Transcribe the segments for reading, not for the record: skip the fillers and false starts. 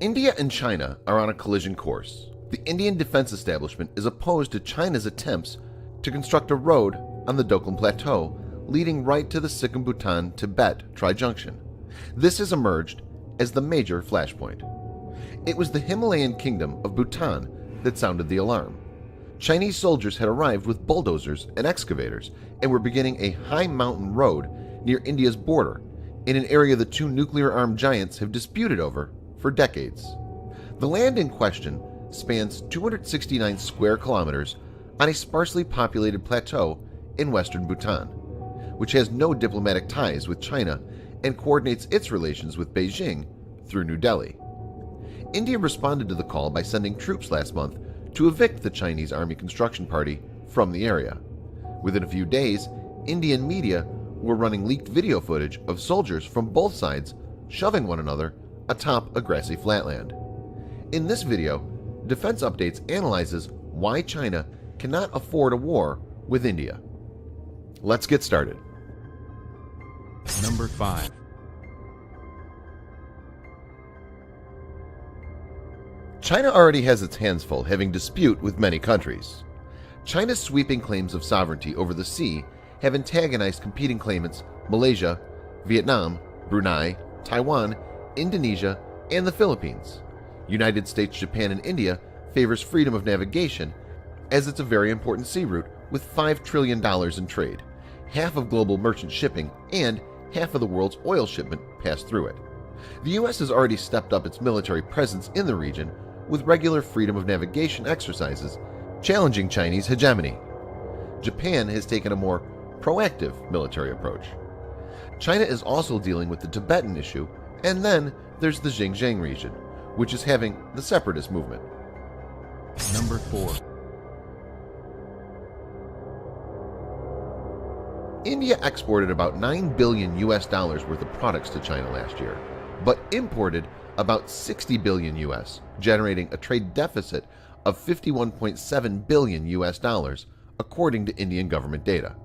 India and China are on a collision course. The Indian defense establishment is opposed to China's attempts to construct a road on the DOKLAM Plateau leading right to the Sikkim-Bhutan-Tibet tri-junction. This has emerged as the major flashpoint. It was the Himalayan kingdom of Bhutan that sounded the alarm. Chinese soldiers had arrived with bulldozers and excavators and were beginning a high mountain road near India's border in an area the two nuclear-armed giants have disputed over for decades. The land in question spans 269 square kilometers on a sparsely populated plateau in western Bhutan, which has no diplomatic ties with China and coordinates its relations with Beijing through New Delhi. India responded to the call by sending troops last month to evict the Chinese Army construction party from the area. Within a few days, Indian media were running leaked video footage of soldiers from both sides shoving one another atop a grassy flatland. In this video, Defense Updates analyzes why China cannot afford a war with India. Let's get started. Number 5. China already has its hands full, having dispute with many countries. China's sweeping claims of sovereignty over the sea have antagonized competing claimants Malaysia, Vietnam, Brunei, Taiwan, Indonesia, and the Philippines. United States, Japan, and India favors freedom of navigation as it's a very important sea route with $5 trillion in trade, half of global merchant shipping, and half of the world's oil shipment pass through it. The U.S. has already stepped up its military presence in the region with regular freedom of navigation exercises, challenging Chinese hegemony. Japan has taken a more proactive military approach. China is also dealing with the Tibetan issue, and then there's the Xinjiang region, which is having the separatist movement. Number 4. India exported about $9 billion worth of products to China last year, but imported about $60 billion, generating a trade deficit of $51.7 billion, according to Indian government data.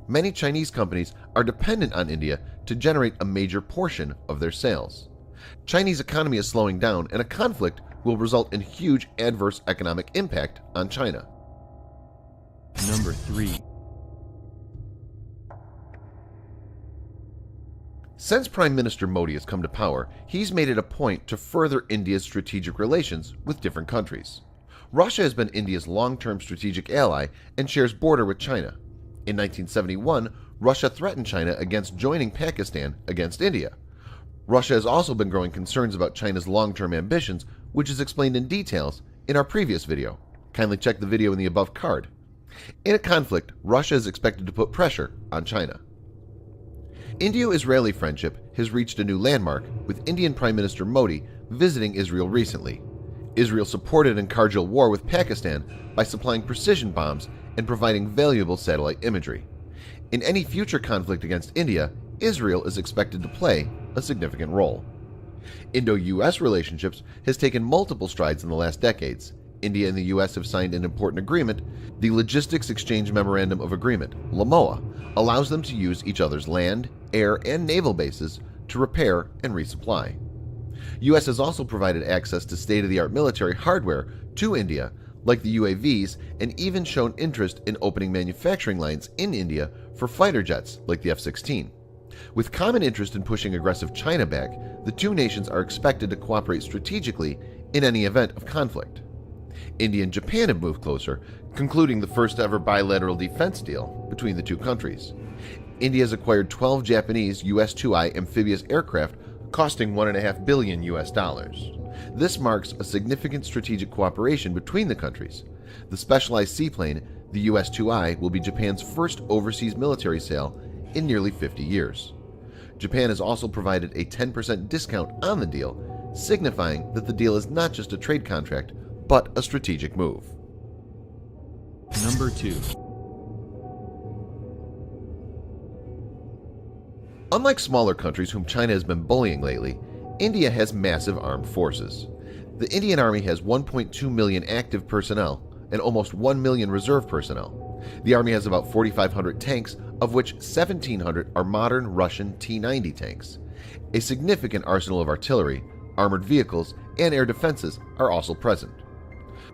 Many Chinese companies are dependent on India to generate a major portion of their sales. Chinese economy is slowing down, and a conflict will result in huge adverse economic impact on China. Number 3. Since Prime Minister Modi has come to power, he's made it a point to further India's strategic relations with different countries. Russia has been India's long-term strategic ally and shares border with China. In 1971, Russia threatened China against joining Pakistan against India. Russia has also been growing concerns about China's long-term ambitions, which is explained in details in our previous video. Kindly check the video in the above card. In a conflict, Russia is expected to put pressure on China. Indo-Israeli friendship has reached a new landmark, with Indian Prime Minister Modi visiting Israel recently. Israel supported in Kargil war with Pakistan by supplying precision bombs and providing valuable satellite imagery. In any future conflict against India, Israel is expected to play a significant role. Indo-US relationships has taken multiple strides in the last decades. India and the US have signed an important agreement. The Logistics Exchange Memorandum of Agreement, LAMOA, allows them to use each other's land, air, and naval bases to repair and resupply. US has also provided access to state-of-the-art military hardware to India, like the UAVs, and even shown interest in opening manufacturing lines in India for fighter jets like the F-16. With common interest in pushing aggressive China back, the two nations are expected to cooperate strategically in any event of conflict. India and Japan have moved closer, concluding the first ever bilateral defense deal between the two countries. India has acquired 12 Japanese US-2I amphibious aircraft costing $1.5 billion. This marks a significant strategic cooperation between the countries. The specialized seaplane, the US-2I, will be Japan's first overseas military sale in nearly 50 years. Japan has also provided a 10% discount on the deal, signifying that the deal is not just a trade contract, but a strategic move. Number 2. Unlike smaller countries whom China has been bullying lately, India has massive armed forces. The Indian Army has 1.2 million active personnel and almost 1 million reserve personnel. The Army has about 4,500 tanks, of which 1,700 are modern Russian T-90 tanks, a significant arsenal of artillery, armored vehicles, and air defenses are also present.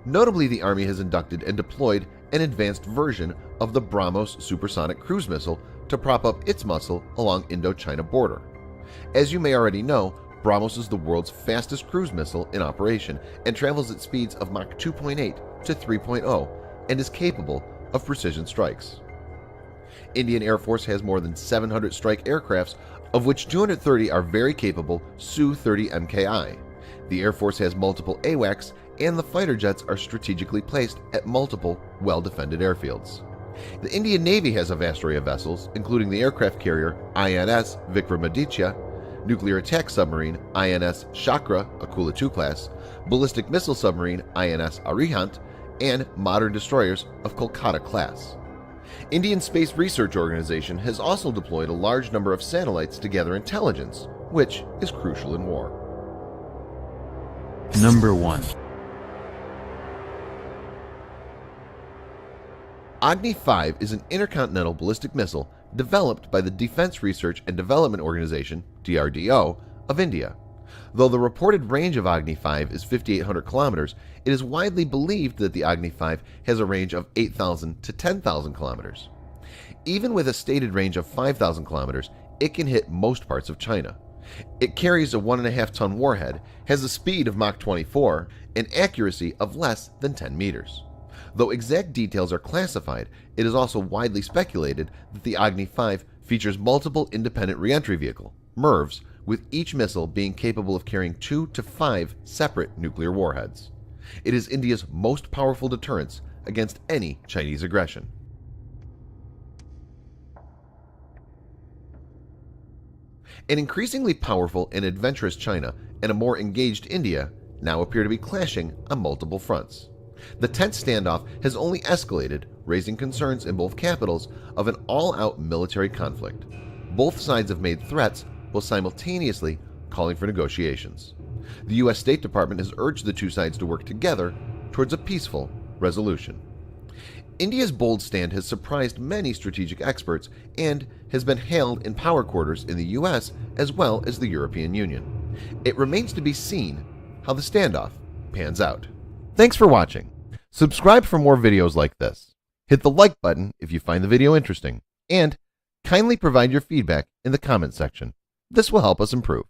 Notably, the Army has inducted and deployed an advanced version of the BrahMos supersonic cruise missile to prop up its muscle along Indo-China border. As you may already know, BrahMos is the world's fastest cruise missile in operation and travels at speeds of Mach 2.8 to 3.0 and is capable of precision strikes. Indian Air Force has more than 700 strike aircrafts, of which 230 are very capable Su-30 MKI. The Air Force has multiple AWACS, and the fighter jets are strategically placed at multiple well-defended airfields. The Indian Navy has a vast array of vessels, including the aircraft carrier INS Vikramaditya, nuclear attack submarine INS Chakra, Akula II class, ballistic missile submarine INS Arihant, and modern destroyers of Kolkata class. Indian Space Research Organization has also deployed a large number of satellites to gather intelligence, which is crucial in war. Number 1. Agni-5 is an intercontinental ballistic missile developed by the Defense Research and Development Organization (DRDO) of India. Though the reported range of Agni-5 is 5,800 kilometers, it is widely believed that the Agni-5 has a range of 8,000 to 10,000 kilometers. Even with a stated range of 5,000 kilometers, it can hit most parts of China. It carries a 1.5-ton warhead, has a speed of Mach 24, and accuracy of less than 10 meters. Though exact details are classified, it is also widely speculated that the Agni-5 features multiple independent reentry vehicle (MIRVs), with each missile being capable of carrying 2 to 5 separate nuclear warheads. It is India's most powerful deterrence against any Chinese aggression. An increasingly powerful and adventurous China and a more engaged India now appear to be clashing on multiple fronts. The tense standoff has only escalated, raising concerns in both capitals of an all-out military conflict. Both sides have made threats while simultaneously calling for negotiations. The U.S. State Department has urged the two sides to work together towards a peaceful resolution. India's bold stand has surprised many strategic experts and has been hailed in power quarters in the U.S. as well as the European Union. It remains to be seen how the standoff pans out. Thanks for watching. Subscribe for more videos like this. Hit the like button if you find the video interesting, and kindly provide your feedback in the comment section. This will help us improve.